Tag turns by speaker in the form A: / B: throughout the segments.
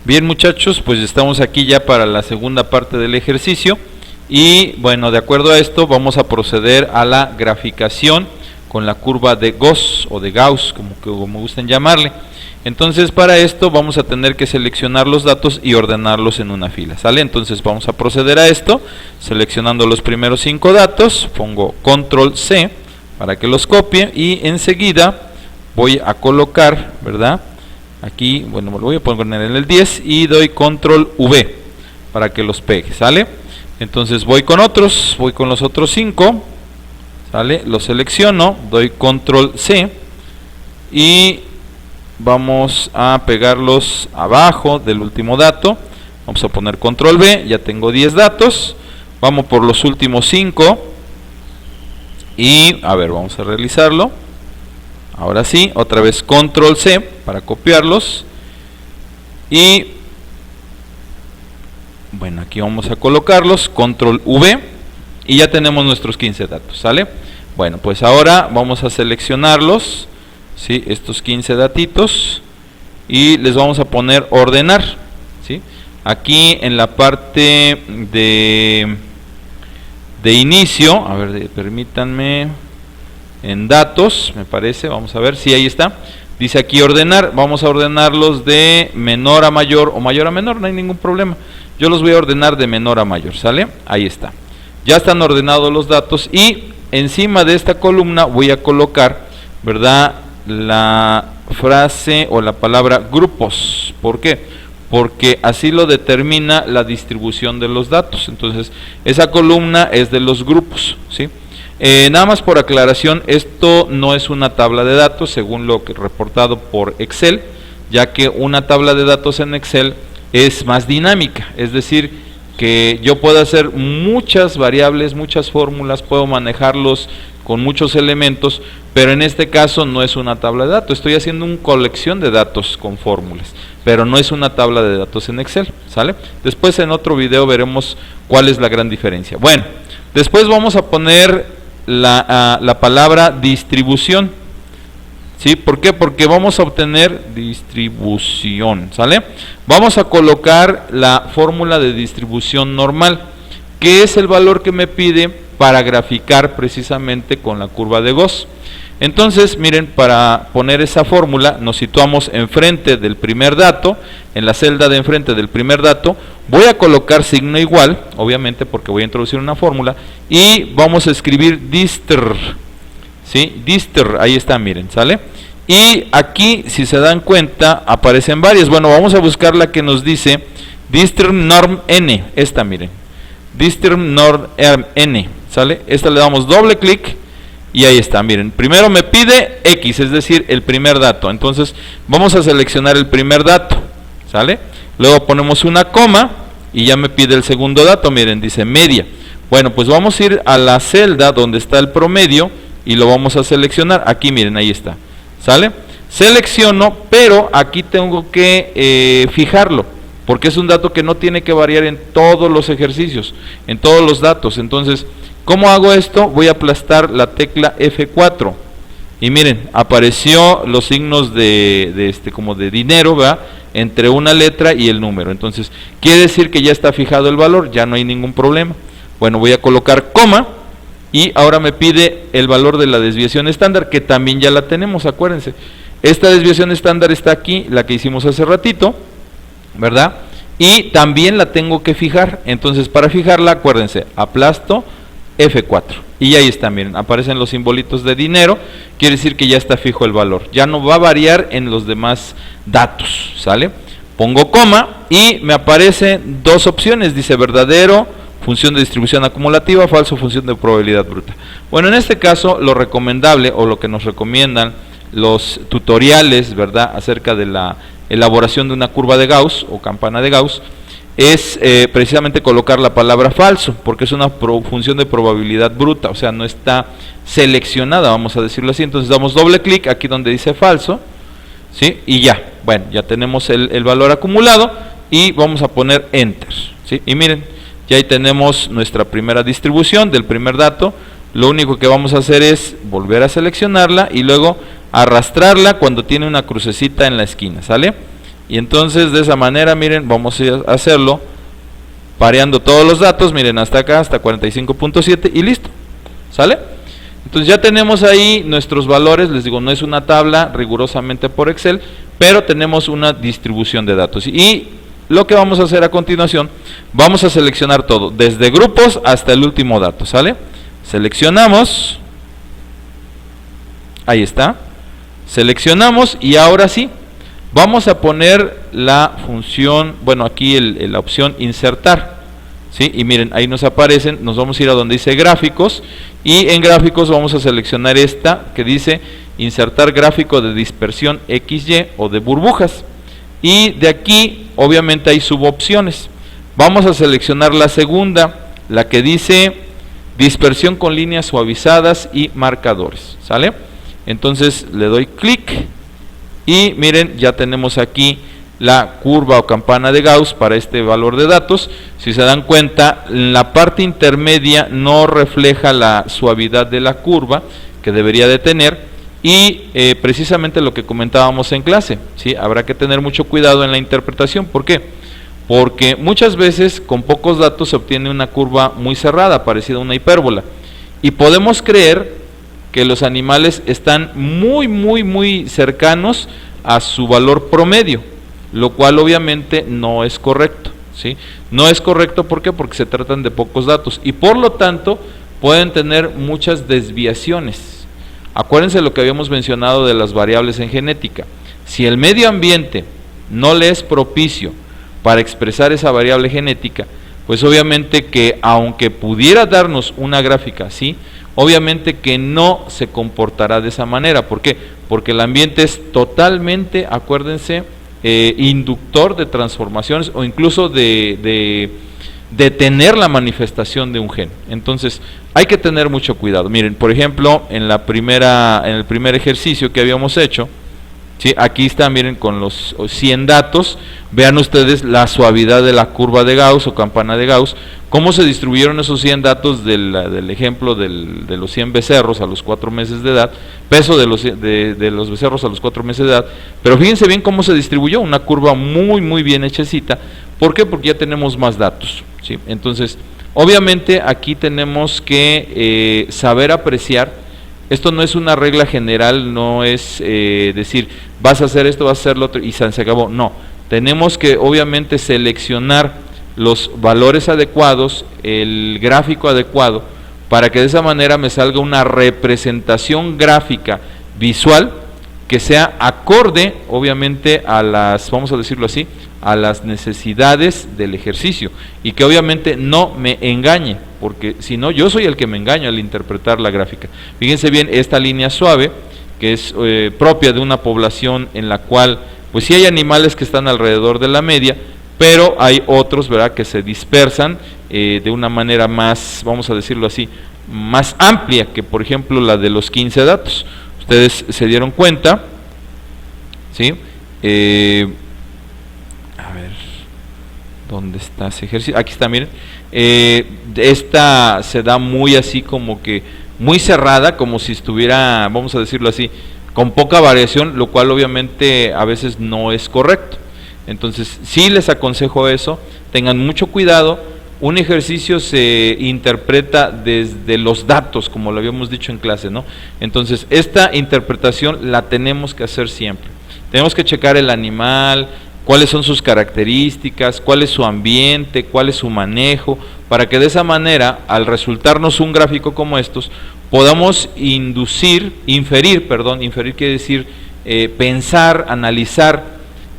A: Bien, muchachos, pues estamos aquí ya para la segunda parte del ejercicio y bueno, de acuerdo a esto vamos a proceder a la graficación con la curva de Gauss o de Gauss, como gusten llamarle. Entonces para esto vamos a tener que seleccionar los datos y ordenarlos en una fila, ¿sale? Entonces vamos a proceder a esto, seleccionando los primeros 5 datos, pongo control C para que los copie y enseguida voy a colocar, ¿verdad? Aquí, bueno, me lo voy a poner en el 10 y doy control V para que los pegue, ¿sale? Entonces voy con los otros 5, ¿sale? Los selecciono, doy control C y vamos a pegarlos abajo del último dato. Vamos a poner control V, ya tengo 10 datos. Vamos por los últimos 5 y a ver, vamos a realizarlo. Ahora sí, otra vez control C para copiarlos y bueno, aquí vamos a colocarlos, control V y ya tenemos nuestros 15 datos, ¿sale? Bueno, pues ahora vamos a seleccionarlos, ¿sí? Estos 15 datitos y les vamos a poner ordenar, ¿sí? Aquí en la parte de inicio, a ver, permítanme, en datos, me parece, vamos a ver, sí, ahí está, dice aquí ordenar, vamos a ordenarlos de menor a mayor o mayor a menor, no hay ningún problema. Yo los voy a ordenar de menor a mayor, ¿sale? Ahí está. Ya están ordenados los datos y encima de esta columna voy a colocar, ¿verdad?, la frase o la palabra grupos. ¿Por qué? Porque así lo determina la distribución de los datos. Entonces, esa columna es de los grupos, ¿sí? Nada más por aclaración, esto no es una tabla de datos según lo que reportado por Excel, ya que una tabla de datos en Excel es más dinámica, es decir, que yo puedo hacer muchas variables, muchas fórmulas, puedo manejarlos con muchos elementos, pero en este caso no es una tabla de datos, estoy haciendo una colección de datos con fórmulas, pero no es una tabla de datos en Excel, ¿sale? Después en otro video veremos cuál es la gran diferencia. Bueno, después vamos a poner la palabra distribución, ¿sí? ¿Por qué? Porque vamos a obtener distribución, ¿sale? Vamos a colocar la fórmula de distribución normal, que es el valor que me pide para graficar precisamente con la curva de Gauss. Entonces, miren, para poner esa fórmula nos situamos enfrente del primer dato, en la celda de enfrente del primer dato, voy a colocar signo igual, obviamente porque voy a introducir una fórmula, y vamos a escribir distr, ¿sí? Distr, ahí está, miren, ¿sale? Y aquí, si se dan cuenta, aparecen varias. Bueno, vamos a buscar la que nos dice distr norm n, esta, miren, distr norm n, ¿sale? Esta le damos doble clic y ahí está, miren, primero me pide X, es decir, el primer dato. Entonces vamos a seleccionar el primer dato, ¿sale? Luego ponemos una coma y ya me pide el segundo dato, miren, dice media. Bueno, pues vamos a ir a la celda donde está el promedio y lo vamos a seleccionar. Aquí, miren, ahí está, ¿sale? Selecciono, pero aquí tengo que fijarlo, porque es un dato que no tiene que variar en todos los ejercicios, en todos los datos. Entonces, ¿cómo hago esto? Voy a aplastar la tecla F4 y miren, apareció los signos como de dinero, ¿verdad?, entre una letra y el número. Entonces quiere decir que ya está fijado el valor, ya no hay ningún problema. Bueno, voy a colocar coma y ahora me pide el valor de la desviación estándar, que también ya la tenemos, acuérdense. Esta desviación estándar está aquí, la que hicimos hace ratito, ¿verdad? Y también la tengo que fijar. Entonces para fijarla, acuérdense, aplasto F4 y ahí está, miren, aparecen los simbolitos de dinero, quiere decir que ya está fijo el valor, ya no va a variar en los demás datos, ¿sale? Pongo coma y me aparecen dos opciones, dice verdadero, función de distribución acumulativa, falso, función de probabilidad bruta. Bueno, en este caso lo recomendable o lo que nos recomiendan los tutoriales, ¿verdad?, acerca de la elaboración de una curva de Gauss o campana de Gauss, es precisamente colocar la palabra falso, porque es una función de probabilidad bruta, o sea, no está seleccionada, vamos a decirlo así. Entonces damos doble clic aquí donde dice falso, ¿sí? Y ya, bueno, ya tenemos el valor acumulado y vamos a poner enter, ¿sí? Y miren, ya ahí tenemos nuestra primera distribución del primer dato. Lo único que vamos a hacer es volver a seleccionarla y luego arrastrarla cuando tiene una crucecita en la esquina, ¿sale? Y entonces de esa manera, miren, vamos a hacerlo pareando todos los datos, miren, hasta acá, hasta 45.7 y listo, ¿sale? Entonces ya tenemos ahí nuestros valores, les digo, no es una tabla rigurosamente por Excel, pero tenemos una distribución de datos. Y lo que vamos a hacer a continuación, vamos a seleccionar todo, desde grupos hasta el último dato, ¿sale? Seleccionamos, ahí está, seleccionamos y ahora sí, vamos a poner la función, bueno, aquí la opción insertar, ¿sí? Y miren, ahí nos aparecen, nos vamos a ir a donde dice gráficos, y en gráficos vamos a seleccionar esta que dice insertar gráfico de dispersión XY o de burbujas, y de aquí obviamente hay subopciones. Vamos a seleccionar la segunda, la que dice dispersión con líneas suavizadas y marcadores, ¿sale? Entonces le doy clic y miren, ya tenemos aquí la curva o campana de Gauss para este valor de datos. Si se dan cuenta, la parte intermedia no refleja la suavidad de la curva que debería de tener, y precisamente lo que comentábamos en clase, ¿sí? Habrá que tener mucho cuidado en la interpretación. ¿Por qué? Porque muchas veces con pocos datos se obtiene una curva muy cerrada, parecida a una hipérbola, y podemos creer que los animales están muy cercanos a su valor promedio, lo cual obviamente no es correcto, ¿sí? No es correcto, ¿por qué? Porque se tratan de pocos datos y por lo tanto pueden tener muchas desviaciones. Acuérdense lo que habíamos mencionado de las variables en genética. Si el medio ambiente no le es propicio para expresar esa variable genética, pues obviamente que aunque pudiera darnos una gráfica así, obviamente que no se comportará de esa manera. ¿Por qué? Porque el ambiente es totalmente, acuérdense, inductor de transformaciones o incluso de detener la manifestación de un gen. Entonces hay que tener mucho cuidado. Miren, por ejemplo, en el primer ejercicio que habíamos hecho, ¿sí? Aquí está, miren, con los 100 datos, vean ustedes la suavidad de la curva de Gauss o campana de Gauss, cómo se distribuyeron esos 100 datos del ejemplo de los 100 becerros a los 4 meses de edad, peso de los becerros a los 4 meses de edad, pero fíjense bien cómo se distribuyó, una curva muy bien hechecita. ¿Por qué? Porque ya tenemos más datos, ¿sí? Entonces, obviamente aquí tenemos que saber apreciar. Esto no es una regla general, no es decir, vas a hacer esto, vas a hacer lo otro y se acabó. No, tenemos que obviamente seleccionar los valores adecuados, el gráfico adecuado, para que de esa manera me salga una representación gráfica visual que sea acorde, obviamente, a las, vamos a decirlo así, a las necesidades del ejercicio, y que obviamente no me engañe, porque si no, yo soy el que me engaño al interpretar la gráfica. Fíjense bien, esta línea suave, que es propia de una población en la cual, pues sí hay animales que están alrededor de la media, pero hay otros, ¿verdad?, que se dispersan de una manera más, vamos a decirlo así, más amplia que, por ejemplo, la de los 15 datos. Ustedes se dieron cuenta, ¿sí? A ver, ¿dónde está ese ejercicio? Aquí está, miren. Esta se da muy así como que, muy cerrada, como si estuviera, vamos a decirlo así, con poca variación, lo cual obviamente a veces no es correcto. Entonces, sí les aconsejo eso, tengan mucho cuidado. Un ejercicio se interpreta desde los datos, como lo habíamos dicho en clase, ¿no? Entonces, esta interpretación la tenemos que hacer siempre. Tenemos que checar el animal, cuáles son sus características, cuál es su ambiente, cuál es su manejo, para que de esa manera, al resultarnos un gráfico como estos, podamos inferir quiere decir pensar, analizar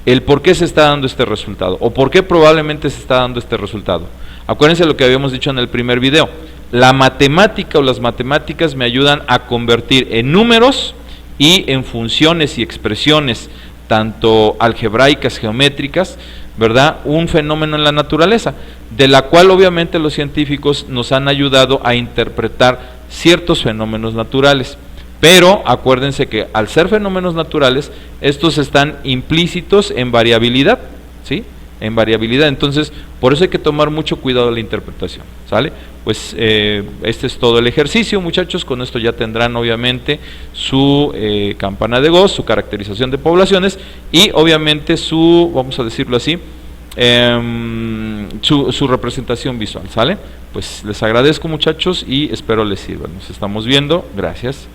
A: el por qué se está dando este resultado, o por qué probablemente se está dando este resultado. Acuérdense lo que habíamos dicho en el primer video, la matemática o las matemáticas me ayudan a convertir en números y en funciones y expresiones, tanto algebraicas, geométricas, ¿verdad?, un fenómeno en la naturaleza, de la cual obviamente los científicos nos han ayudado a interpretar ciertos fenómenos naturales. Pero acuérdense que al ser fenómenos naturales, estos están implícitos en variabilidad, ¿sí? en variabilidad. Entonces, por eso hay que tomar mucho cuidado en la interpretación, ¿sale? Pues este es todo el ejercicio, muchachos. Con esto ya tendrán obviamente su campana de Gauss, su caracterización de poblaciones y obviamente su, vamos a decirlo así, su representación visual, ¿sale? Pues les agradezco, muchachos, y espero les sirva. Nos estamos viendo. Gracias.